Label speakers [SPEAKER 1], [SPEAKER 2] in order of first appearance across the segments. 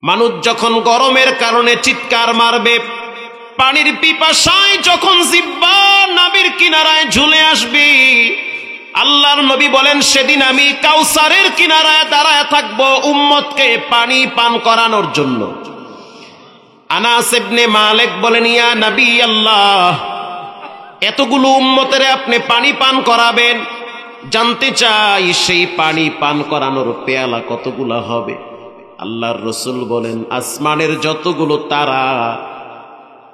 [SPEAKER 1] মানুষ যখন গরমের কারণে চিৎকার মারবে, পানির পিপাসায় যখন জিহ্বা নাভির কিনারায় ঝুলে আসবে, আল্লাহর নবী বলেন সেদিন আমি কাউসারের কিনারায় দাঁড়ায় থাকবো উম্মতকে পানি পান করানোর জন্য। আনাস ইবনে মালিক বলেন, ইয়া নবী আল্লাহ, এতগুলো উম্মতের আপনি পানি পান করাবেন, জানতে চাই সেই পানি পান করানোর পেয়ালা কতগুলা হবে? আল্লাহর রসুল বলেন, আসমানের যতগুলো তারা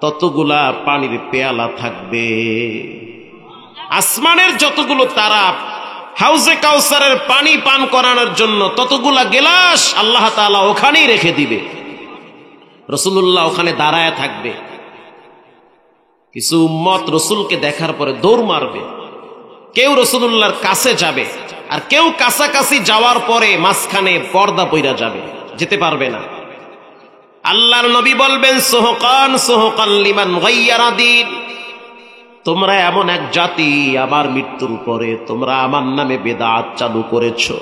[SPEAKER 1] ততগুলা পানির পেয়ালা থাকবে। আসমানের যতগুলো তারা হাউজে কাউসারের পানি পান করানোর জন্য ততগুলা গেলাস আল্লাহ তাআলা ওখানেই রেখে দিবে। রাসূলুল্লাহ ওখানে দাঁড়ায় থাকবে। কিছু উম্মত রসুলকে দেখার পরে দৌড় মারবে, কেউ রাসূলুল্লাহর কাছে যাবে, আর কেউ কাছাকাছি যাওয়ার পরে মাঝখানে পর্দা পইরা যাবে, যেতে পারবে না। আল্লাহর নবী বলবেন, সুহকান সুহকান লিমান গায়্যারা দ্বীন, তোমরা এমন এক জাতি আমার মৃত্যুর পরে তোমরা আমার নামে বেদাত চালু করেছো।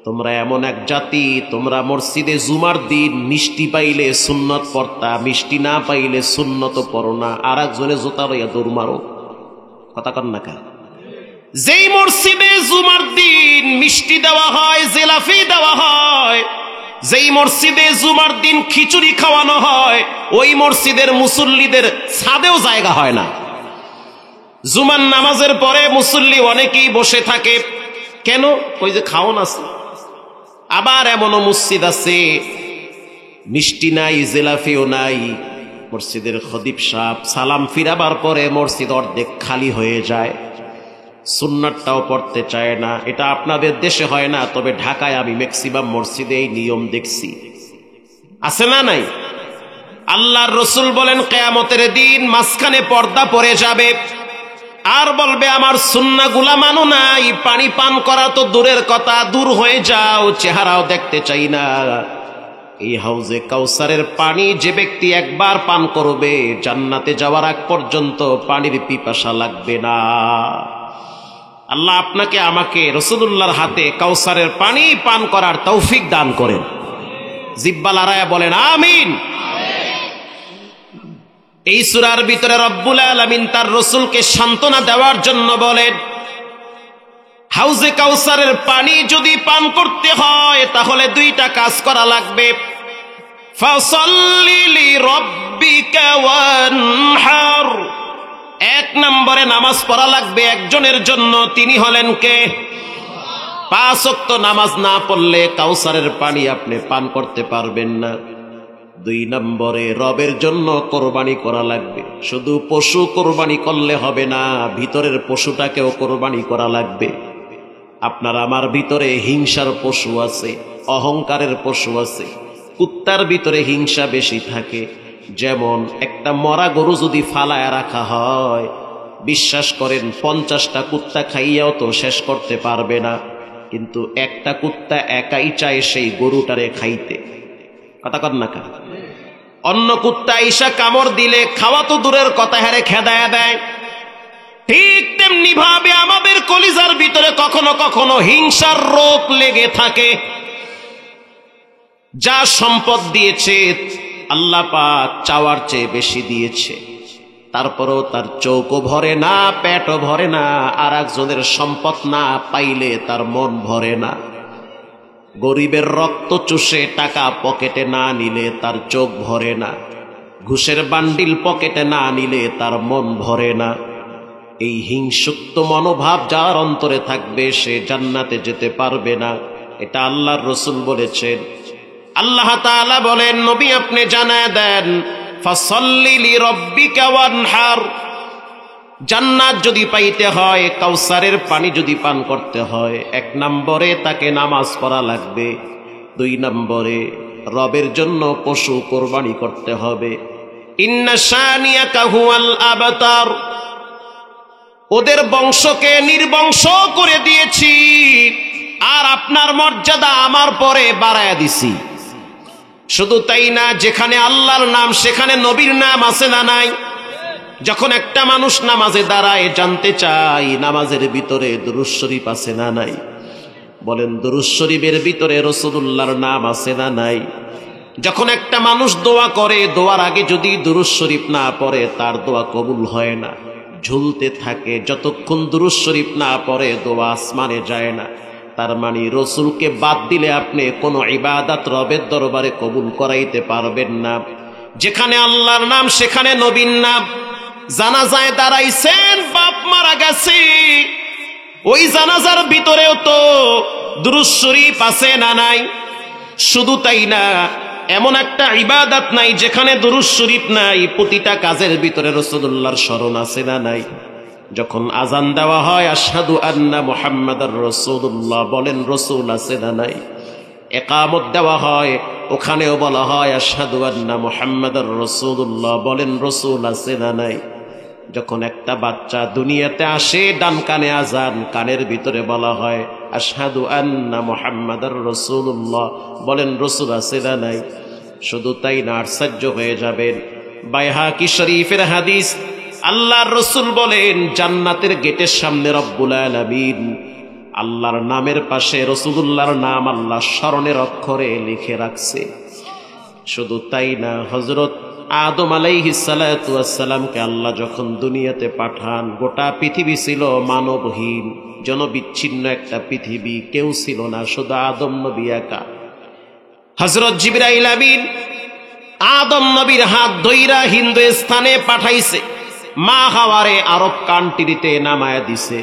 [SPEAKER 1] তোমরা এমন এক জাতি, তোমরা মসজিদে জুমার দিন মিষ্টি পাইলে সুন্নত পড়তা, মিষ্টি না পাইলে সুন্নত পড়ো না, আর একজনে জোতা লইয়া দৌড় মারো। কথা কন না কেন? যেই মসজিদে জুমার দিন মিষ্টি দেওয়া হয়, জিলাফি দেওয়া হয়, যেই মসজিদে জুমার দিন খিচুড়ি খাওয়ানো হয়, ওই মসজিদের মুসল্লিদের ছাদেও জায়গা হয় না। জুমার নামাজের পরে মুসল্লি অনেকেই বসে থাকে, কেন? ওই যে খাওন আছে। আবার এমনও মসজিদ আছে মিষ্টি নাই, জিলাফিও নাই, মসজিদের খতিব সাহেব সালাম ফিরাবার পরে মসজিদ অর্ধেক খালি হয়ে যায়, সুন্নাতটাও পড়তে চায় না। এটা আপনাদের দেশে হয় না, তবে ঢাকায় আমি ম্যাক্সিমাম মসজিদে এই নিয়ম দেখছি। আছে না নাই? আল্লাহর রসুল বলেন, কিয়ামতের দিন মাঝখানে পর্দা পড়ে যাবে, আর বলবে আমার সুন্নাহগুলা মানো নাই, পানি পান করা তো দূরের কথা, দূর হয়ে যাও, চেহারাও দেখতে চাই না। এই হাউজে কাউসারের পানি যে ব্যক্তি একবার পান করবে, জান্নাতে যাওয়ার আগ পর্যন্ত পানির পিপাসা লাগবে না। আল্লাহ আপনাকে আমাকে রাসূলুল্লাহর হাতে কাউসারের পানি পান করার তৌফিক দান করেন। জিহ্বা লড়াইয়া বলেন আমিন। এই সূরার ভিতরে রব্বুল আলামিন তার রাসূলকে সান্ত্বনা দেওয়ার জন্য বলেন, হাউজে কাউসারের পানি যদি পান করতে হয় তাহলে দুইটা কাজ করা লাগবে। ফাসাল্লি লিরাব্বিকা ওয়ানহার, এক নম্বরে নামাজ পড়া লাগবে একজনের জন্য, তিনি হলেন কে? 5 ওয়াক্ত নামাজ না পড়লে কাউসারের পানি আপনি পান করতে পারবেন না। 2 নম্বরে রবের জন্য কোরবানি করা লাগবে। শুধু পশু কোরবানি করলে হবে না, ভিতরের পশুটাকেও কোরবানি করা লাগবে। আপনার আমার ভিতরে হিংসার পশু আছে, অহংকারের পশু আছে। কুত্তার ভিতরে হিংসা বেশি থাকে। যেমন একটা মরা গরু যদি ফালায় রাখা হয়, বিশ্বাস করেন 50টা কুত্তা খাইয়াও তো শেষ করতে পারবে না, কিন্তু একটা কুত্তা একাই চায় সেই গরুটারে খাইতে। কথা কন না কেন? অন্য কুত্তা ঈশা কামড় দিলে খাওয়া তো দূরের কথা, হারে খেদায়া দেয়। ঠিক তেমনি ভাবে আমাদের কলিজার ভিতরে কখনো কখনো হিংসার রোগ লেগে থাকে। যা সম্পদ দিয়েছে আল্লাহ পাক চাওয়ার চেয়ে বেশি দিয়েছে, তারপরেও তার চোখও ভরে না, পেটও ভরে না। আর একজনের সম্পদ না পাইলে তার মন ভরে না। গরিবের রক্ত চুষে টাকা পকেটে না নিলে তার চোখ ভরে না। ঘুষের বান্ডিল পকেটে না নিলে তার মন ভরে না। এই হিংসুক্ত মনোভাব যার অন্তরে থাকবে সে জান্নাতে যেতে পারবে না। এটা আল্লাহর রাসূল বলেছেন। আল্লাহ তাআলা বলেন, নবী আপনি জানায় দেন, ফাসাল্লি লিরাব্বিকা ওয়ানহার, জান্নাত যদি পাইতে হয়, কাউসারের পানি যদি পান করতে হয়, 1 নম্বরে তাকে নামাজ পড়া লাগবে। 2 নম্বরে রবের জন্য পশু কোরবানি করতে হবে। ইন্না শানিয়াকা হুয়াল আবতার, ওদের বংশকে নির্বংশ করে দিয়েছি, আর আপনার মর্যাদা আমার পরে বাড়ায়া দিছি। শুধু তাই না, যেখানে আল্লাহর নাম সেখানে নবীর নাম আছে না নাই? যখন একটা মানুষ নামাজে দাঁড়ায়, জানতে চাই নামাজের ভিতরে দুরূদ শরীফ আছে না নাই? বলেন দুরূদ শরীফের ভিতরে রাসূলুল্লাহর নাম আছে না নাই? যখন একটা মানুষ দোয়া করে, দোয়ার আগে যদি দুরূদ শরীফ না পড়ে তার দোয়া কবুল হয় না, ঝুলতে থাকে। যতক্ষণ দুরূদ শরীফ না পড়ে দোয়া আসমানে যায় না। তার মানে রসুলকে বাদ দিলে আপনি কোনো ইবাদত রবের দরবারে কবুল করাইতে পারবেন না। যেখানে আল্লাহর নাম সেখানে নবীর নাম। জানাজায় দাঁড়াইছেন, বাপ মারা গেছে, ওই জানাজার ভিতরেও তো দুরূদ শরীফ আছে না নাই? শুধু তাই না, এমন একটা ইবাদত নাই যেখানে দুরূদ শরীফ নাই। প্রতিটা কাজের ভিতরে রাসূলুল্লাহর স্মরণ আছে না নাই? যখন আজান দেওয়া হয় আশহাদু আন্না মুহাম্মাদার রাসূলুল্লাহ বলেন, রাসূল আছে না নাই? ইকামত দেওয়া হয়, ওখানেও বলা হয় আশহাদু আন্না মুহাম্মাদার রাসূলুল্লাহ বলেন, রাসূল আছে না নাই? যখন একটা বাচ্চা দুনিয়াতে আসে ডান কানে আজান, কানের ভিতরে বলা হয় আশহাদু আন্না মুহাম্মাদার রাসূলুল্লাহ বলেন, রাসূল আছে না নাই? শুধু তাই না, আশ্চর্য হয়ে যাবেন, বাইহাকি শরীফের হাদিস, আল্লাহর রাসূল বলেন জান্নাতের গেটের সামনে রব্বুল আলামিন আল্লাহর নামের পাশে রাসূলুল্লাহর নাম আল্লাহ স্মরণের অক্ষরে লিখে রাখছে। শুধু তাই না, হযরত আদম আলাইহিস সালাতু ওয়াস সালামকে আল্লাহ যখন দুনিয়াতে পাঠান, গোটা পৃথিবী ছিল মানবহীন, জনবিচ্ছিন্ন একটা পৃথিবী, কেউ ছিল না, শুধু আদম নবী একা। হযরত জিবরাইল আমিন আদম নবীর হাত ধইরা হিন্দুস্তানে পাঠাইছে, মা হাওয়ারে আরব কান্ট্রিতে নামায়া দিছে।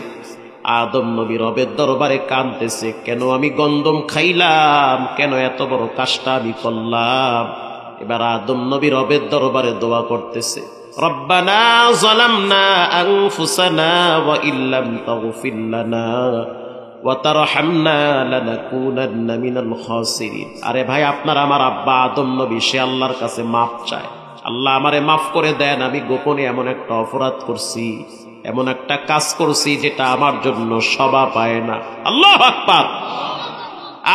[SPEAKER 1] আদম নবী রবের দরবারে কাঁদতেছে, কেন আমি গন্ধম খাইলাম, কেন এত বড় কাজটা আমি করলাম। এবার আদম নবী রবের দরবারে দোয়া করতেছে, রব্বানা যালামনা আনফুসানা ওয়া ইল্লাম তাগফির লানা ওয়া তারহামনা লানাকুনান্না মিনাল খাসিরিন। আরে ভাই, আপনার আমার আব্বা আদম নবী, সে আল্লাহর কাছে মাফ চায়, আল্লাহ আমারে মাফ করে দেন, আমি গোপনে এমন একটা অপরাধ করছি, এমন একটা কাজ করছি যেটা আমার জন্য শোভা পায় না। আল্লাহু আকবার।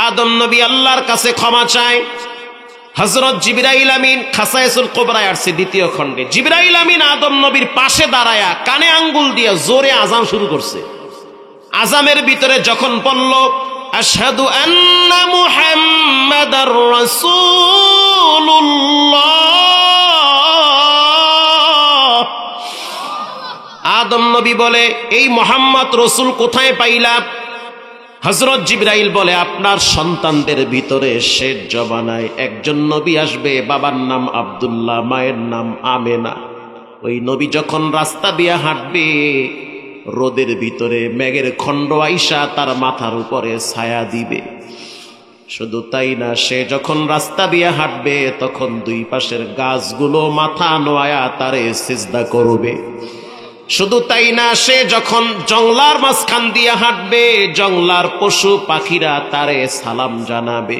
[SPEAKER 1] আদম নবী আল্লাহর কাছে ক্ষমা চায়। হযরত জিবরাইল আমিন খাসায়েসুল কুবরায় আসছে দ্বিতীয় খণ্ডে, জিবরাইল আমিন আদম নবীর পাশে দাঁড়ায়া কানে আঙ্গুল দিয়ে জোরে আযান শুরু করছে। আযানের ভিতরে যখন বলল আশহাদু আন্না মুহাম্মাদার রাসূলুল্লাহ, আদম নবী বলে, এই মুহাম্মদ রাসূল কোথায় পাইলাম? হযরত জিবরাইল বলে, আপনার সন্তানদের ভিতরে শেষ জমানায় একজন নবী আসবে, বাবার নাম আব্দুল্লাহ, মায়ের নাম আমেনা। ওই নবী যখন রাস্তা দিয়ে হাঁটবে, রোদের ভিতরে মেঘের খণ্ড আইসা তার মাথার উপরে ছায়া দিবে। শুধু তাই না, সে যখন রাস্তা দিয়ে হাঁটবে তখন দুই পাশের গাছগুলো মাথা নোয়া তারে সিজদা করবে। শুধু তাই না, সে যখন জংলার মাঝখান দিয়ে হাঁটবে, জংলার পশু পাখিরা তারে সালাম জানাবে।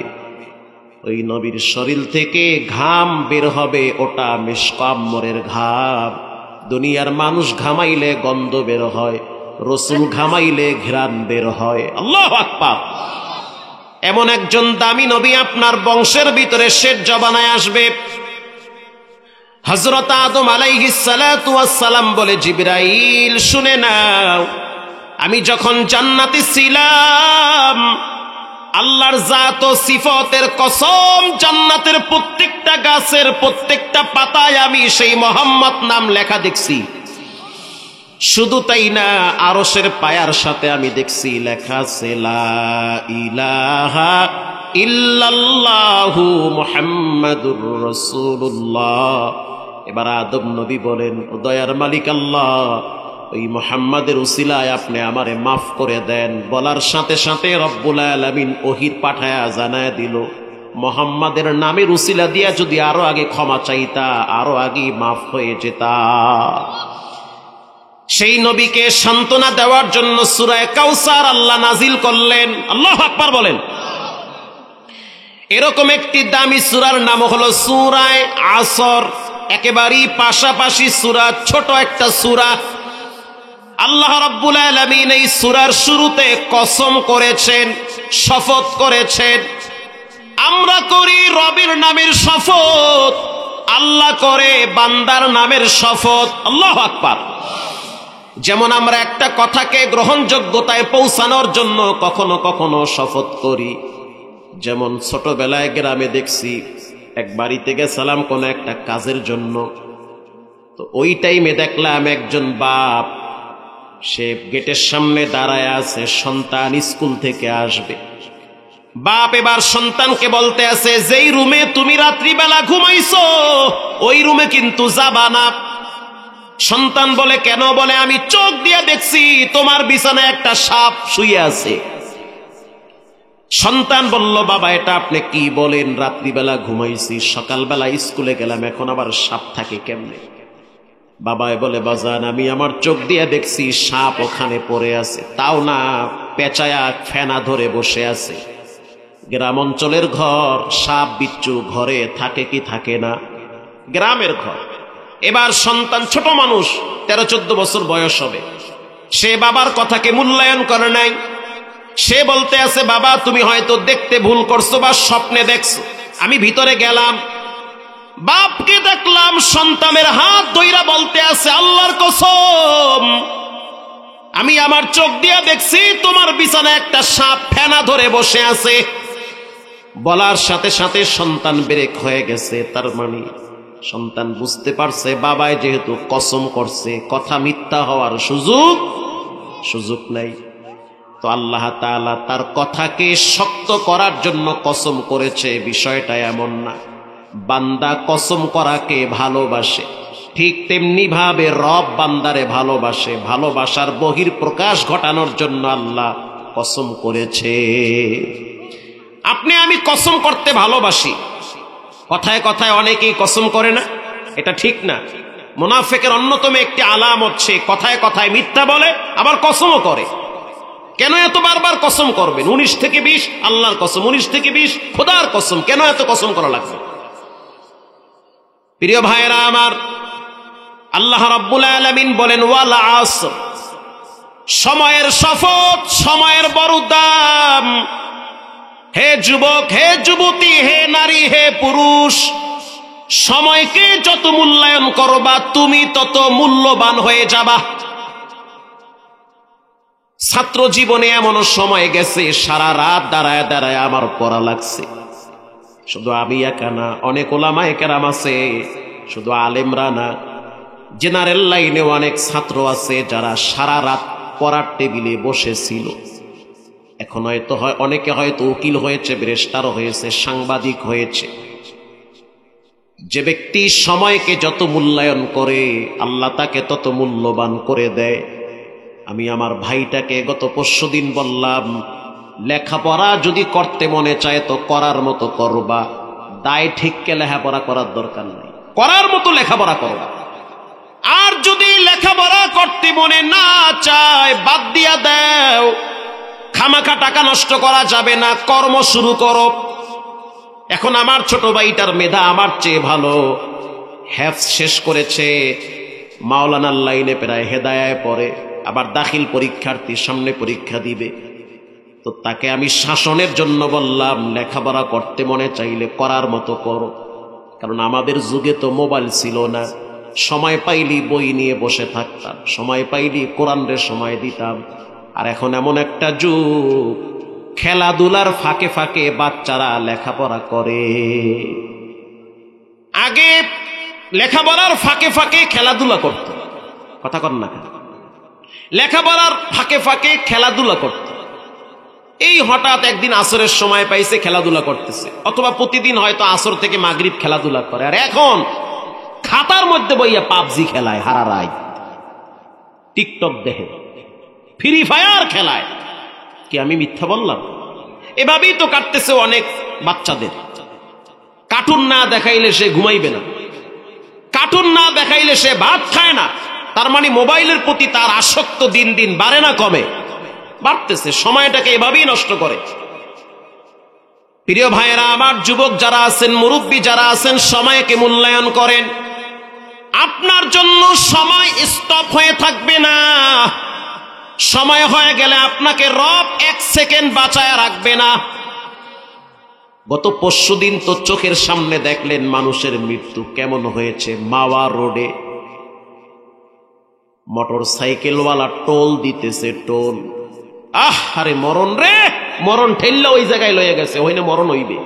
[SPEAKER 1] ওই নবীর শরীর থেকে ঘাম বের হবে, ওটা মিশকাম্বরের ঘাম। দুনিয়ার মানুষ ঘামাইলে গন্ধ বের হয়, রাসূল ঘামাইলে ঘ্রাণ বের হয়। আল্লাহু আকবার। এমন একজন দামি নবী আপনার বংশের ভিতরে শেষ জমানায় আসবে। হযরত আদম আলাইহিস সালাতু ওয়াস সালাম বলে, জিবরাইল শুনে নাও, আমি যখন জান্নাতে ছিলাম, আল্লাহর জাত ও সিফতের কসম, জান্নাতের প্রত্যেকটা গাছের প্রত্যেকটা পাতায় আমি সেই মুহাম্মদ নাম লেখা দেখছি। শুধু তাই না, আরশের পায়ার সাথে আমি দেখছি লেখা আছে লা ইলাহা ইল্লাল্লাহু মুহাম্মাদুর রাসূলুল্লাহ। এবার আদম নবী বলেন, ও দয়ার মালিক আল্লাহ, ওই মুহাম্মাদের উসিলায় আপনি আমারে মাফ করে দেন। বলার সাথে সাথে রব্বুল আলামিন ওহীর পাঠায়া জানায় দিল, মুহাম্মাদের নামের উসিলা দিয়া যদি আরো আগে ক্ষমা চাইতা, আরো আগে মাফ হয়ে যেতা। সেই নবীকে সান্ত্বনা দেওয়ার জন্য সূরা কাউসার আল্লাহ নাজিল করলেন। আল্লাহু আকবার বলেন। এরকম একটি দামি সূরার নাম হলো সূরা আসর। একেবারেই পাশাপাশি সূরা, ছোট একটা সূরা। আল্লাহ রাব্বুল আলামিন এই সূরার শুরুতে কসম করেছেন, শপথ করেছেন। আমরা করি রবের নামের শপথ, আল্লাহ করে বান্দার নামের শপথ। আল্লাহু আকবার। যেমন আমরা একটা কথাকে গ্রহণযোগ্যতায় পৌঁছানোর জন্য কখনো কখনো শপথ করি। যেমন ছোটবেলায় গ্রামে দেখছি এক বাড়িতে গেছিলাম কোন একটা কাজের জন্য। তো ওই টাইমে দেখলাম একজন বাপ, সে গেটের সামনে দাঁড়ায় আছে, সন্তান স্কুল থেকে আসবে। বাপ এবার সন্তানকে বলতে আছে, যেই রুমে তুমি রাত্রিবেলা ঘুমাইছো ওই রুমে কিন্তু যাবা না। সন্তান বলে, কেন? বলে, আমি চোখ দিয়ে দেখছি তোমার বিছানায় একটা সাপ শুয়ে আছে। সন্তান বলল, বাবা এটা আপনি কি বলেন? রাত্রিবেলা ঘুমাইছি, সকালবেলা স্কুলে গেলাম, এখন আবার সাপ থাকে কেমনে? বাবাই বলে, বাজান আমি আমার চোখ দিয়ে দেখছি সাপ ওখানে পড়ে আছে, তাও না পেঁচায়া ফেনা ধরে বসে আছে। গ্রাম অঞ্চলের ঘর, সাপ বিচ্ছু ঘরে থাকে কি থাকে না? গ্রামের ঘর। এবার সন্তান ছোট মানুষ, 13-14 বছর বয়স হবে, সে বাবার কথাকে মূল্যায়ন করে নাই। সে বলতে আছে, বাবা তুমি হয়তো দেখতে ভুল করছো বা স্বপ্নে দেখছো। আমি ভিতরে গেলাম, বাপকে দেখলাম সন্তানের হাত ধইরা বলতে আছে, আল্লাহর কসম আমি আমার চোখ দিয়ে দেখছি তোমার বিছানায় একটা সাপ ফেনা ধরে বসে আছে। বলার সাথে সাথে সন্তান ব্রেক হয়ে গেছে। তার মানে সন্তান বুঝতে পারছে বাবাই যেহেতু কসম করছে, কথা মিথ্যা হওয়ার সুযোগ নাই। তো আল্লাহ তাআলা তার কথাকে শক্ত করার জন্য কসম করেছে, বিষয়টা এমন না। বান্দা কসম করাকে ভালোবাসে, ঠিক তেমনি ভাবে রব বান্দারে ভালোবাসে। ভালোবাসার বহির প্রকাশ ঘটানোর জন্য আল্লাহ কসম করেছে। আপনি আমি কসম করতে ভালোবাসি, কথায় কথায় অনেকেই কসম করে না, এটা ঠিক না। মুনাফিকের অন্যতম একটি আলামত, সে কথায় কথায় মিথ্যা বলে আবার কসমও করে। কেন এত বারবার কসম করবেন? 19 থেকে 20 আল্লাহর কসম, 19 থেকে 20 খোদার কসম, কেন এত কসম করা লাগবে? প্রিয় ভাইরা আমার, আল্লাহ রাব্বুল আলামিন বলেন, ওয়াল আসর, সময়ের শপথ, সময়ের বড় দাম। হে যুবক, হে যুবতী, হে নারী, হে পুরুষ, সময়কে যত মূল্যায়ন করবা তুমি তত মূল্যবান হয়ে যাবা। ছাত্র জীবনে এমন সময় গেছে সারা রাত দাঁড়ায় দাঁড়ায় আমার পড়া লাগছে। শুধু আমি একা না, অনেক ওলামায়ে কেরাম আছে, শুধু আলেমরা না, জেনারেল লাইনে অনেক ছাত্র আছে যারা সারা রাত পড়ার টেবিলে বসেছিল। এখন হয়তো অনেকে হয়তো উকিল হয়েছে, ব্যারিস্টার হয়েছে, সাংবাদিক হয়েছে। যে ব্যক্তি সময়কে যত মূল্যায়ন করে আল্লাহ তাকে তত মূল্যবান করে দেয়। আমি আমার ভাইটাকে গত পরশুদিন বললাম, লেখাপড়া যদি করতে মনে চায় তো করার মতো করবা, দায় ঠিককে লেখাপড়া করার দরকার নেই, করার মতো লেখাপড়া করবা। আর যদি লেখাপড়া করতে মনে না চায় বাদ দিয়া দাও, খামাখা টাকা নষ্ট করা যাবে না, কর্ম শুরু করো। এখন আমার ছোট ভাইটার মেধা আমার চেয়ে ভালো, হেফজ শেষ করেছে, মাওলানার লাইনে প্রায় হেদায়ায় পড়ে, আবার দাখিল পরীক্ষার্থী, সামনে পরীক্ষা দিবে। তো তাকে আমি শাসনের জন্য বললাম, লেখাপড়া করতে মনে চাইলে করার মতো করো। কারণ আমাদের যুগে তো মোবাইল ছিল না, সময় পাইলি বই নিয়ে বসে থাকতাম, সময় পাইলি কোরআনের সময় দিতাম। আর এখন এমন একটা যুগ, খেলাধুলার ফাঁকে ফাঁকে বাচ্চারা লেখাপড়া করে। আগে লেখাপড়ার ফাঁকে ফাঁকে খেলাধুলা করত, কথা কর না, লেখাপড়ার ফাঁকে ফাঁকে খেলাধুলা করত। এই হঠাৎ একদিন আসরের সময় পাইছে, খেলাধুলা করতেছে, অথবা প্রতিদিন হয়তো আসর থেকে মাগরিব খেলাধুলা করে। আর এখন খাতার মধ্যে বইয়া পাবজি খেলায়, হারা রায় টিকটক দেখে, ফ্রি ফায়ার খেলায়। কি আমি মিথ্যা বললাম? এভাবেই তো কাটতেছে অনেক বাচ্চাদের। কার্টুন না দেখাইলে সে ঘুমাইবে না, কার্টুন না দেখাইলে সে ভাত খায় না। তার মানে মোবাইলের প্রতি তার আসক্ত দিন দিন বাড়ে না কমে? বাড়তেছে। সময়টাকে এভাবেই নষ্ট করে। প্রিয় ভাইয়েরা আমার, যুবক যারা আছেন, মুরব্বী যারা আছেন, সময়কে মূল্যায়ন করেন। আপনার জন্য সময় স্টপ হয়ে থাকবে না। সময় হয়ে গেলে আপনাকে রব 1 সেকেন্ড বাঁচায় রাখবে না। গত পরশুদিন তো চোখের সামনে দেখলেন মানুষের মৃত্যু কেমন হয়েছে। মাওয়া রোডে মোটর সাইকেলওয়ালা টোল দিতেছে, টোল। আরে মরণ রে, মরণ ঠেললে ওই জায়গায় লয়ে গেছে, ওইনে মরণ হইবে।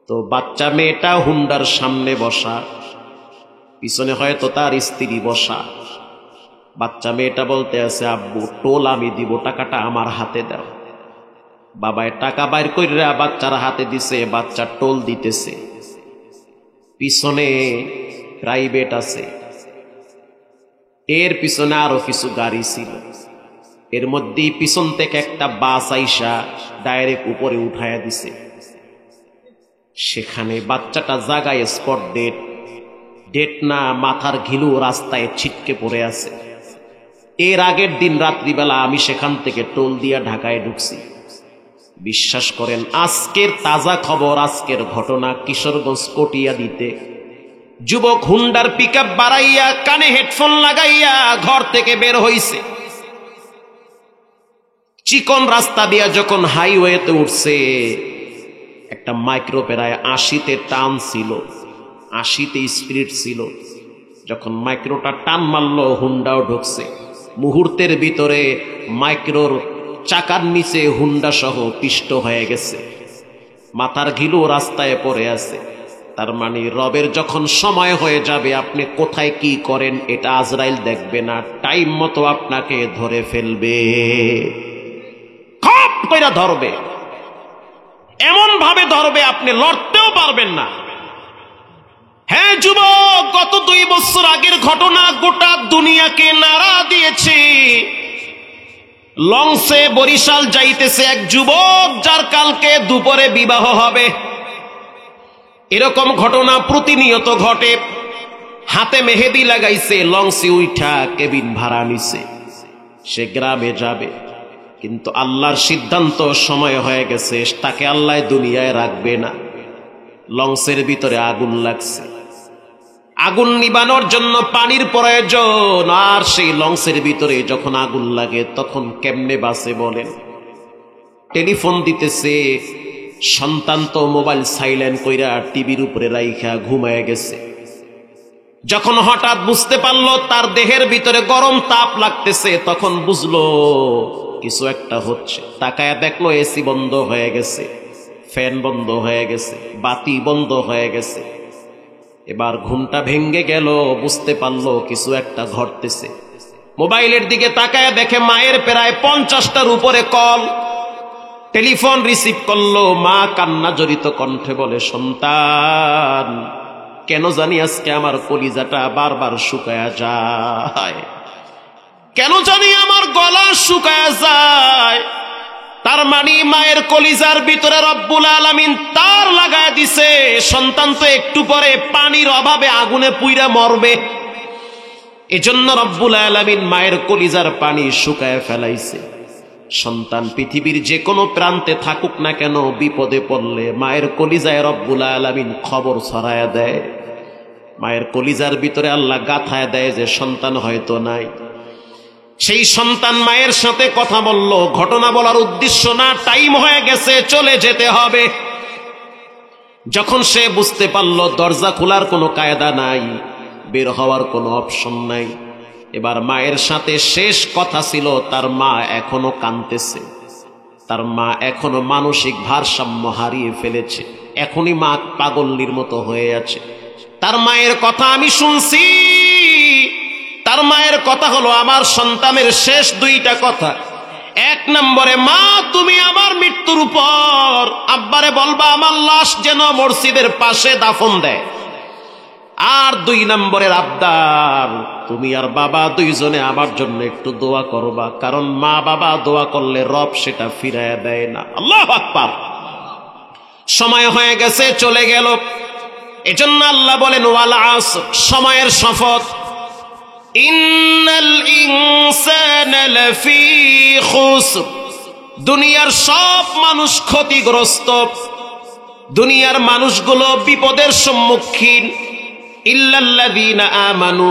[SPEAKER 1] তো বাচ্চা মেয়েটা হুন্ডার সামনে বসা, পিছনে হয়তো তার স্ত্রী বসা। বাচ্চা মেয়েটা বলতে আছে, আব্বু টোল আমি দিব, টাকাটা আমার হাতে দাও। বাবায় টাকা বাইর কইরা বাচ্চার হাতে দিছে, বাচ্চা টোল দিতেছে। পিছনে প্রাইভেট আছে, এর পিছনে আরো কিছু গাড়ি ছিল। এর মধ্যে পিছন থেকে একটা বাস আইসা ডাইরেক্ট উপরে উঠাইয়া দিছে। সেখানে বাচ্চাটা জাগায় স্পট ডেট না, মাথার ঘিলু রাস্তায় ছিটকে পড়ে আছে। এর আগের দিন রাত্রিবেলা আমি সেখান থেকে টোল দিয়া ঢাকায় ঢুকছি। বিশ্বাস করেন, আজকের তাজা খবর, আজকের ঘটনা। কিশোরগঞ্জ কটিয়া দিতে যুবক হুন্ডার পিকআপ বাড়াইয়া কানে হেডফোন লাগাইয়া ঘর থেকে বের হইছে। চিকন রাস্তা দিয়া যখন হাইওয়েতে উঠছে, একটা মাইক্রো প্রায় 80-তে টান ছিল, 80-তে স্পিড ছিল। যখন মাইক্রোটা টান মারলো, হুন্ডাও ঢুকছে। মুহূর্তের ভিতরে মাইক্রোর চাকার নিচে হুন্ডা সহ পিষ্ট হয়ে গেছে, মাথার ঘিলু রাস্তায় পড়ে আছে। তার মানে রবের যখন সময় হয়ে যাবে, আপনি কোথায় কি করেন এটা আজরাইল দেখবে না, টাইম মতো আপনাকে ধরে ফেলবে, খপ কইরা ধরবে, এমন ভাবে ধরবে আপনি লড়তেও পারবেন না। হ্যাঁ যুবক, গত 2 বছর আগের ঘটনা গোটা দুনিয়াকে নাড়া দিয়েছে। লঞ্চে বরিশাল যাইতেছে এক যুবক, যার কালকে দুপুরে বিবাহ হবে। এরকম ঘটনা প্রতিনিয়ত ঘটে। হাতে মেহেদি লাগাইছে, লঞ্চে উঠা কেবিন ভাড়া নিছে, সে গ্রামে যাবে। কিন্তু আল্লাহর সিদ্ধান্ত, সময় হয়ে গেছে, তাকে আল্লাহ দুনিয়ায় রাখবে না। লঞ্চের ভিতরে আগুন লাগছে, আগুন নিবানোর জন্য পানির প্রয়োজন। আর সেই লঞ্চের ভিতরে যখন আগুন লাগে, তখন কেমনে বাঁচে বলেন? টেলিফোন দিতেছে, সন্তান তো মোবাইল সাইলেন্ট কইরা টিভির উপরে রাইখা ঘুমায় গেছে। যখন হঠাৎ বুঝতে পারলো তার দেহের ভিতরে গরম তাপ লাগতেছে, তখন বুঝলো কিছু একটা হচ্ছে। তাকায়া দেখলো এসি বন্ধ হয়ে গেছে, ফ্যান বন্ধ হয়ে গেছে, বাতি বন্ধ হয়ে গেছে। এবার ঘুমটা ভেঙ্গে গেল, বুঝতে পারলো কিছু একটা ঘটতেছে। মোবাইলের দিকে তাকায়া দেখে মায়ের প্রায় 50টার উপরে কল। টেলিফোন রিসিভ করলো, মা কান্না জড়িত কণ্ঠে বলে, সন্তান, কেন জানি আজকে আমার কলিজাটা বারবার শুকায়া যায়, কেন জানি আমার গলা শুকায়া যায়। তার মানে মায়ের কলিজার ভিতরে রব্বুল আলামিন তার লাগায় দিছে। সন্তান তো একটু পরে পানির অভাবে আগুনে পুইরা মরবে, এজন্য রব্বুল আলামিন মায়ের কলিজার পানি শুকায় ফেলাইছে। সন্তান পৃথিবীর যে কোনো প্রান্তে থাকুক না কেন, বিপদে পড়লে মায়ের কলিজায় রব্বুল আলামিন খবর ছড়ায়া দেয়। মায়ের কলিজার ভিতরে আল্লাহ গাথায় দেয় যে সন্তান হয়তো নাই। সেই সন্তান মায়ের সাথে কথা বলল। ঘটনা বলার উদ্দেশ্য না, টাইম হয়ে গেছে, চলে যেতে হবে। যখন সে বুঝতে পারল দরজা খোলার কোনো কায়দা নাই, বের হওয়ার কোনো অপশন নাই, এবার মায়ের সাথে শেষ কথা ছিল। তার মা এখনো কাঁদতেছে, তার মা এখনো মানসিক ভারসাম্য হারিয়ে ফেলেছে, এখনই মা পাগল্লির মতো হয়ে আছে। তার মায়ের কথা আমি শুনছি। তার মায়ের কথা হলো, আমার সন্তানের শেষ 2টা কথা। 1 নম্বরে, মা তুমি আমার মৃত্যুর উপর আব্বারে বলবা আমার লাশ যেন মসজিদের পাশে দাফন দেয়। আর 2 নম্বরের আবদার, তুমি আর বাবা দুইজনে আমার জন্য একটু দোয়া করবা, কারণ মা বাবা দোয়া করলে রব সেটা ফিরাইয়া দেয় না। আল্লাহু আকবার। সময় হয়ে গেছে, চলে গেল। এজন্য আল্লাহ বলেন, ওয়াল আসর, সময়ের শপথ, ইন্নাল ইনসানা লাফি খুসর, দুনিয়ার সব মানুষ ক্ষতিগ্রস্ত, দুনিয়ার মানুষগুলো বিপদের সম্মুখীন। ইল্লাল্লাযীনা আমানু,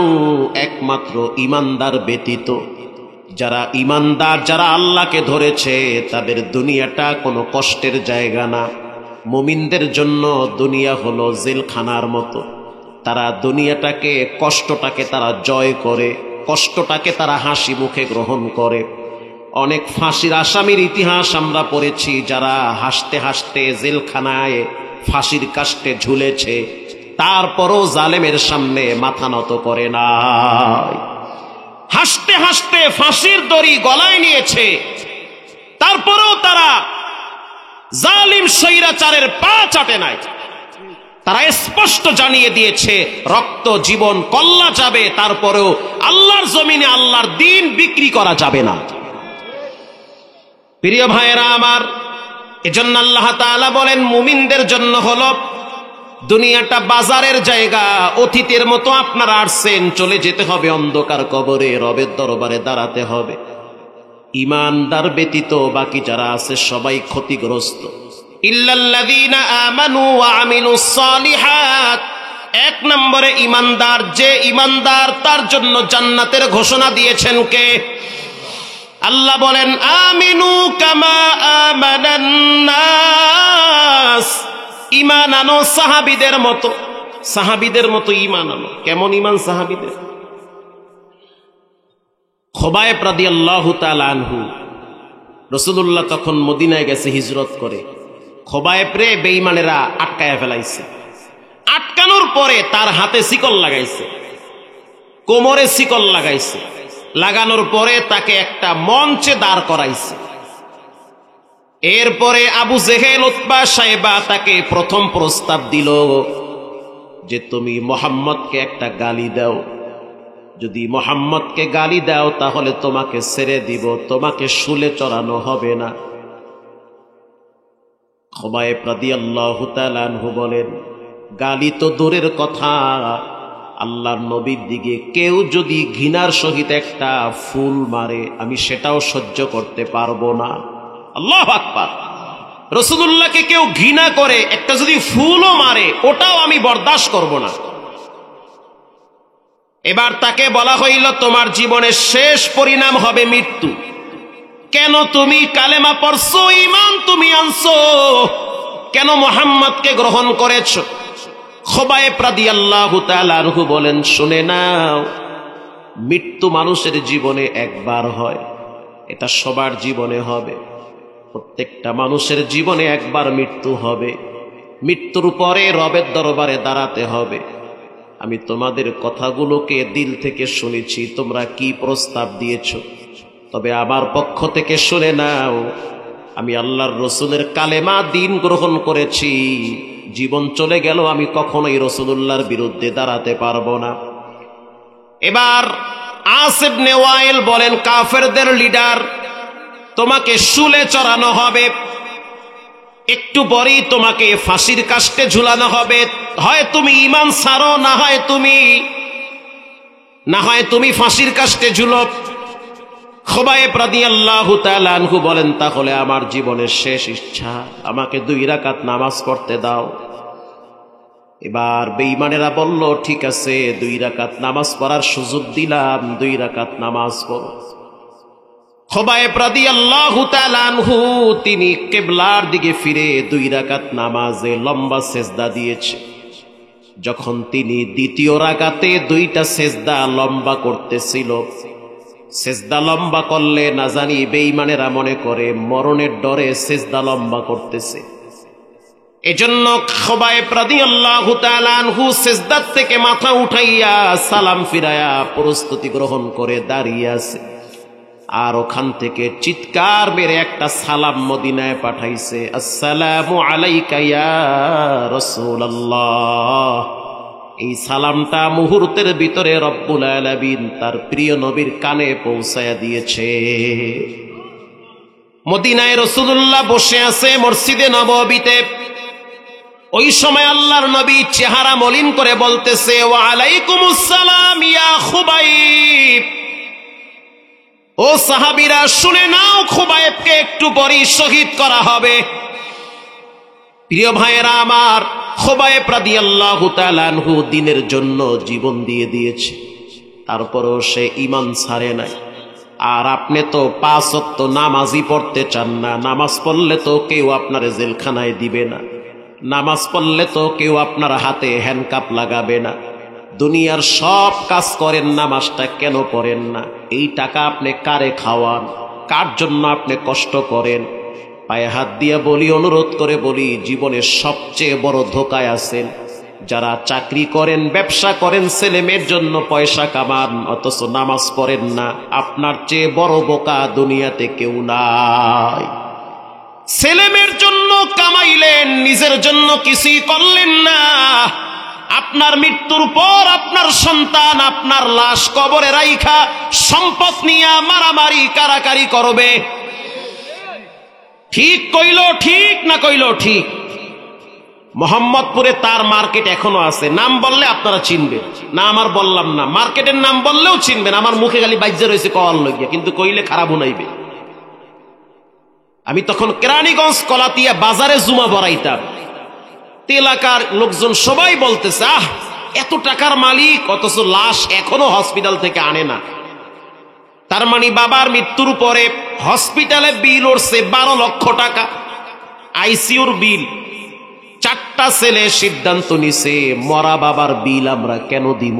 [SPEAKER 1] একমাত্র ঈমানদার ব্যতীত। যারা ঈমানদার, যারা আল্লাহকে ধরেছে, তাদের দুনিয়াটা কোনো কষ্টের জায়গা না। মুমিনদের জন্য দুনিয়া হলো জেলখানার মতো। তারা দুনিয়াটাকে, কষ্টটাকে তারা জয় করে, কষ্টটাকে তারা হাসি মুখে গ্রহণ করে। অনেক ফাঁসির আসামির ইতিহাস আমরা পড়েছি, যারা হাসতে হাসতে জেলখানায় ফাঁসির কাস্টে ঝুলেছে, তারপরও জালেমের সামনে মাথা নত করে নাই। হাসতে হাসতে ফাঁসির দড়ি গলায় নিয়েছে, তারপরেও তারা জালিম স্বৈরাচারের পা চাটে নাই। তারা স্পষ্ট জানিয়ে দিয়েছে রক্ত জীবন কল্লা যাবে, তারপরেও আল্লাহর জমিনে আল্লাহর দ্বীন বিক্রি করা যাবে না। প্রিয় ভাইয়েরা আমার, এজন্য আল্লাহ তাআলা বলেন মুমিনদের জন্য হলো দুনিয়াটা বাজারের জায়গা। অতীতের মতো আপনারা আসছেন, চলে যেতে হবে অন্ধকার কবরে, রবের দরবারে দাঁড়াতে হবে। ঈমানদার ব্যতীত বাকি যারা আছে সবাই ক্ষতিগ্রস্ত। ইল্লাল্লাযীনা আমানু ওয়া আমিলুস সালিহাত, এক নম্বরে ঈমানদার। যে ঈমানদার তার জন্য জান্নাতের ঘোষণা দিয়েছেন কে? আল্লাহ বলেন আমিনু কামা আমানান নাস, ঈমান আনো সাহাবীদের মতো। সাহাবীদের মতো ঈমান আনো। কেমন ঈমান সাহাবীদের? খুবাইব রাদিয়াল্লাহু তাআলা আনহু, রাসূলুল্লাহ তখন মদিনায় গেছে হিজরত করে। খুবাইব রে বেঈমানেরা আটকায়া ফেলাইছে। আটকানোর পরে তার হাতে শিকল লাগাইছে, কোমরে শিকল লাগাইছে। লাগানোর পরে তাকে একটা মঞ্চে দাঁড় করাইছে। এরপরে আবু জেহেল, উতবা, সাইবা তাকে প্রথম প্রস্তাব দিল যে তুমি মুহাম্মদকে একটা গালি দাও। যদি মুহাম্মদকে গালি দাও তাহলে তোমাকে ছেড়ে দিব, তোমাকে শুলে চড়ানো হবে না। খুবাইব রাদিয়াল্লাহু তাআলা আনহু বলেন গালি তো দূরের কথা, আল্লাহর নবীর দিকে কেউ যদি ঘৃণার সহিত একটা ফুল মারে আমি সেটাও সহ্য করতে পারবো না। আল্লাহু আকবার। রাসূলুল্লাহকে কেউ ঘৃণা করে একটা যদি ফুলও মারে ওটাও আমি বরদাস্ত করব না। এবার তাকে বলা হইল তোমার জীবনের শেষ পরিণাম হবে মৃত্যু। কেন তুমি কালেমা পড়ছো, ঈমান তুমি আনছো, কেন মুহাম্মদকে গ্রহণ করেছো? খুবাইব রাদিয়াল্লাহু তাআলা আনহু বলেন শুনে নাও, মৃত্যু মানুষের জীবনে একবার হয়, এটা সবার জীবনে হবে। প্রত্যেকটা মানুষের জীবনে একবার মৃত্যু হবে। মৃত্যুর পরে রবের দরবারে দাঁড়াতে হবে। আমি তোমাদের কথাগুলোকে দিল থেকে শুনেছি, তোমরা কি প্রস্তাব দিয়েছ, তবে আমার পক্ষ থেকে শুনে নাও, আমি আল্লাহর রসুলের কালেমা দ্বীন গ্রহণ করেছি। জীবন চলে গেল আমি কখনোই রাসূলুল্লাহর বিরুদ্ধে দাঁড়াতে পারবো না। এবার আস ইবনে ওয়াইল বলেন কাফেরদের লিডার, তোমাকে শুলে চড়ানো হবে, একটু পরেই তোমাকে ফাঁসির কাস্টে ঝুলানো হবে। হয় তুমি ঈমান ছাড়ো, না হয় তুমি ফাঁসির কাস্টে ঝুলো। খুবাইব রাদিয়াল্লাহু তাআলা আনহু বলেন তাহলে আমার জীবনের শেষ ইচ্ছা, আমাকে 2 রাকাত নামাজ পড়তে দাও। এবার বেঈমানেরা বলল ঠিক আছে 2 রাকাত নামাজ পড়ার সুযোগ দিলাম, 2 রাকাত নামাজ পড়ো। খুবাইব রাদিয়াল্লাহু তাআলা আনহু তিনি কিবলার দিকে ফিরে 2 রাকাত নামাজে লম্বা সেজদা দিয়েছে। যখন তিনি দ্বিতীয় রাকাতে 2টা সেজদা লম্বা করতেছিল, সেজদা লম্বা করলে না জানি বেঈমানেরা মনে করে মরণের ডরে সেজদা লম্বা করতেছে। এজন্য খুবাইব রাদিয়াল্লাহু তাআলা আনহু সেজদার থেকে মাথা উঠাইয়া সালাম ফিরায়া প্রস্তুতি গ্রহণ করে দাঁড়িয়ে আছে। আর ওখান থেকে চিৎকার মেরে একটা সালাম মদিনায় পাঠাইছে, আসসালামু আলাইকা ইয়া রাসূলুল্লাহ। এই সালামটা মুহূর্তের ভিতরে রব্বুল আলামিন তার প্রিয় নবীর কানে পৌঁছায়া দিয়েছে। মদিনায় রাসূলুল্লাহ বসে আছে মসজিদে নববীতে। ওই সময় আল্লাহর নবী চেহারা মলিন করে বলতেছে ওয়া আলাইকুমুস সালাম ইয়া খুবাইব। ও সাহাবীরা শুনে নাও, খুবাইবকে একটু পরেই শহীদ করা হবে। প্রিয় ভাইয়েরা আমার, খুবাইব রাদিয়াল্লাহু তাআলা আনহু দ্বীনের জন্য জীবন দিয়ে দিয়েছে, তারপরও সে ঈমান ছাড়ে নাই। আর আপনি তো 5 ওয়াক্ত নামাজই পড়তে চান না। নামাজ পড়লে তো কেউ আপনার জেলখানায় দিবে না, নামাজ পড়লে তো কেউ আপনার হাতে হ্যান্ডকাপ লাগাবে না। দুনিয়ার সব কাজ করেন, নামাজটা কেন পড়েন না? এই টাকা আপনি কারে খাওয়ান? কার জন্য আপনি কষ্ট করেন? পায়ে হাত দিয়ে বলি, অনুরোধ করে বলি, জীবনের সবচেয়ে বড় ধোকায় আছেন যারা চাকরি করেন, ব্যবসা করেন, ছেলে মেয়ের জন্য পয়সা কামান, অথচ নামাজ পড়েন না। আপনার চেয়ে বড় বোকা দুনিয়াতে কেউ নাই। ছেলে মেয়ের জন্য কামাইলেন, নিজের জন্য কিছুই করলেন না। আপনার মৃত্যুর পর আপনার সন্তান আপনার লাশ কবরে রাইখা সম্পদ নিয়ে মারামারি কারাকারি করবে। ঠিক কইল ঠিক না কইল ঠিক? মোহাম্মদপুরে তার মার্কেট এখনো আছে, নাম বললে আপনারা চিনবেন না, আমার বললাম না, মার্কেটের নাম বললেও চিনবেন। আমার মুখে খালি বাইজে রয়েছে কল লইয়া, কিন্তু কইলে খারাপ হইবে। আমি তখন কেরানীগঞ্জ কলাতিয়া বাজারে জুমা বড়াইতাম। এলাকার লোকজন সবাই বলতেছে, আহ এত টাকার মালিক, অথচ লাশ এখনো হসপিটাল থেকে আনে না। তার মানে বাবার মৃত্যুর পরে হসপিটালে বিল উঠছে 12 লক্ষ টাকা, আইসিইউর বিল। 4টা ছেলে সিদ্ধান্ত নিছে, মরা বাবার বিল আমরা কেন দিব?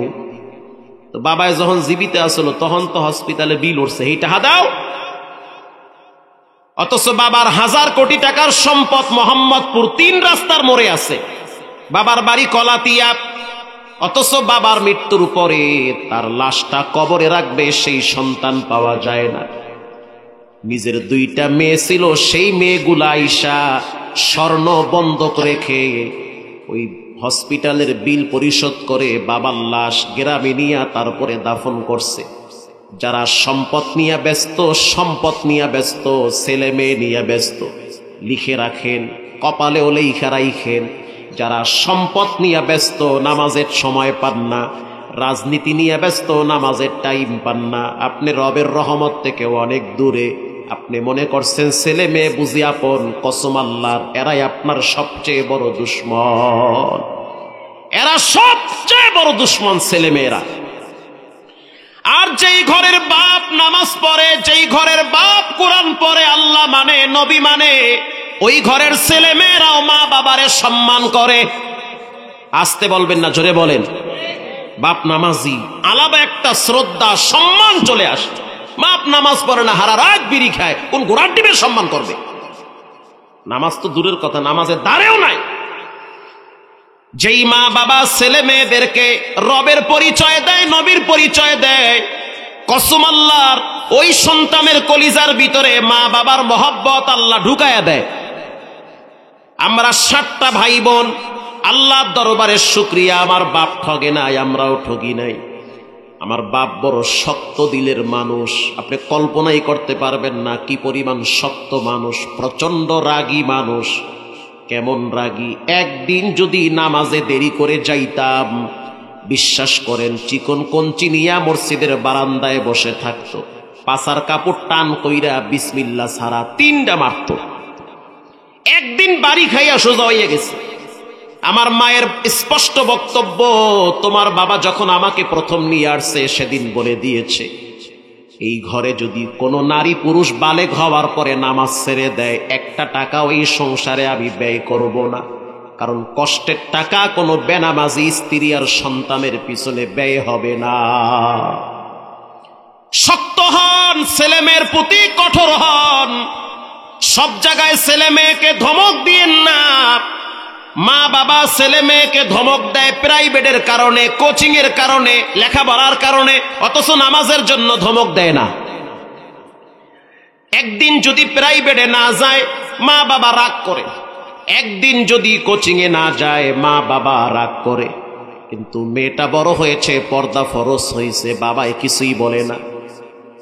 [SPEAKER 1] তো বাবায় যখন জীবিত আসলো তখন তো হসপিটালে বিল উঠছে, এই টাকা দাও। অথচ বাবার 1000 কোটি টাকার সম্পদ মোহাম্মদপুর 3 রাস্তার মোড়ে আছে, বাবার বাড়ি কলাতিয়া। অথচ বাবার মৃত্যুর পরে তার লাশটা কবরে রাখবে সেই সন্তান পাওয়া যায় না। নিজের 2টা মেয়ে ছিল, সেই মেয়েগুলা আইসা স্বর্ণ বন্ধক রেখে ওই হসপিটালের বিল পরিশোধ করে বাবার লাশ গ্রামে নিয়ে তারপরে দাফন করছে। যারা সম্পদ নিয়ে ব্যস্ত, সম্পদ নিয়ে ব্যস্ত, ছেলে মেয়ে নিয়ে ব্যস্ত, লিখে রাখেন, কপালেও লেখা রাখেন। যারা সম্পদ নিয়ে ব্যস্ত, নামাজের সময় পান না, রাজনীতি নিয়ে ব্যস্ত, নামাজের টাইম পান না, আপনি রবের রহমত থেকে অনেক দূরে। আপনি মনে করছেন ছেলে মেয়ে বুঝি আপন, কসম আল্লাহর, এরাই আপনার সবচেয়ে বড় দুশ্মন। এরা সবচেয়ে বড় দুশ্মন ছেলে মেয়েরা। আর যেই ঘরের বাপ নামাজ পড়ে, যেই ঘরের বাপ কোরআন পড়ে, আল্লাহ মানে, নবী মানে, ওই ঘরের ছেলে মেয়েরাও মা বাবারে সম্মান করে। আসতে বলবেন না, জোরে বলেন। বাপ নামাজি, আলাদা একটা শ্রদ্ধা সম্মান চলে আসে। বাপ নামাজ পড়ে না, হারা রাত বিড়ি খায়, কোন গোড়ার ডিমের সম্মান করবে? নামাজ তো দূরের কথা, নামাজের দ্বারেও নাই। যেই মা বাবা ছেলে মেয়েদেরকে রবের পরিচয় দেয়, নবীর পরিচয় দেয়, কসম আল্লাহর, ওই সন্তানের কলিজার ভিতরে মা বাবার মহব্বত আল্লাহ ঢুকায়া দেয়। আমরা 7টা ভাই বোন, আল্লাহর দরবারে শুকরিয়া, আমার বাপ ঠগে নাই, আমরাও ঠগি নাই। আমার বাপ বড় শক্ত দিলের মানুষ, আপনি কল্পনাই করতে পারবেন না কি পরিমাণ শক্ত মানুষ, প্রচন্ড রাগী মানুষ। কেমন রাগী? একদিন যদি নামাজে দেরি করে যাইতাম, বিশ্বাস করেন চিকন কঞ্চি নিয়া মসজিদের বারান্দায় বসে থাকতো, পাছার কাপড় টান কইরা বিসমিল্লাহ ছাড়া 3টা মারতো। একদিন বাড়ি খাইয়া সোজা হইয়া গেছে। আমার মায়ের স্পষ্ট বক্তব্য, তোমার বাবা যখন আমাকে প্রথম নিয়ে আসছে সেদিন বলে দিয়েছে, এই ঘরে যদি কোনো নারী পুরুষ বালেগ হওয়ার পরে নামাজ ছেড়ে দেয়, 1টা টাকা ওই সংসারে আমি ব্যয় করব না। কারণ কষ্টের টাকা কোনো বেনামাজি স্ত্রী আর সন্তানের পিছনে ব্যয় হবে না। শক্ত হন, ছেলে মেয়ের প্রতি কঠোর হন। সব জায়গায় ছেলে মেয়েকে ধমক দিয়েন না। মা বাবা ছেলে মেয়েকে ধমক দেয় প্রাইভেটের কারণে, কোচিং এর কারণে, লেখাপড়ার কারণে, অথচ নামাজের জন্য ধমক দেয় না। একদিন যদি প্রাইভেটে না যায়, মা বাবা রাগ করে। একদিন যদি কোচিং এ না যায়, মা বাবা রাগ করে। কিন্তু মেয়েটা বড় হয়েছে, পর্দা ফরজ হয়েছে, বাবাই কিছুই বলে না।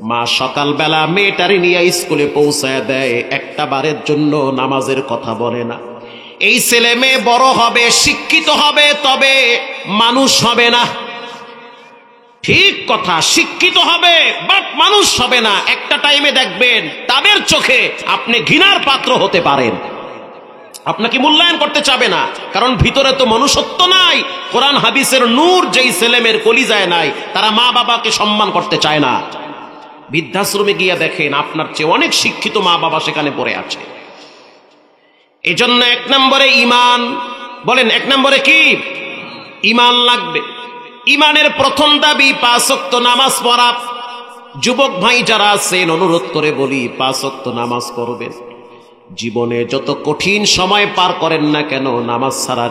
[SPEAKER 1] মা সকালবেলা মেয়েটারে নিয়ে স্কুলে পৌঁছায় দেয়, একটা বারের জন্য নামাজের কথা বলে না। এই ছেলে মেয়ে বড় হবে, শিক্ষিত হবে, তবে মানুষ হবে না। ঠিক কথা, শিক্ষিত হবে বাট মানুষ হবে না। একটা টাইমে দেখবেন তাদের চোখে আপনি ঘৃণার পাত্র হতে পারেন, আপনাকে মূল্যায়ন করতে চাবে না, কারণ ভিতরে তো মনুষ্যত্ব নাই। কোরআন হাদিসের নূর যেই ছেলে মেয়ের কলিজায় নাই, তারা মা বাবাকে সম্মান করতে চায় না। বৃদ্ধাশ্রমে গিয়ে দেখেন আপনার চেয়ে অনেক শিক্ষিত মা বাবা সেখানে পড়ে আছে। এজন্য 1 নম্বরে ঈমান। বলেন 1 নম্বরে কি? ঈমান লাগবে। ঈমানের প্রথম দাবি 5 ওয়াক্ত নামাজ পড়া। যুবক ভাই যারা আছেন, অনুরোধ করে বলি 5 ওয়াক্ত নামাজ পড়বেন। জীবনে যত কঠিন সময় পার করেন না কেন, নামাজ ছাড়া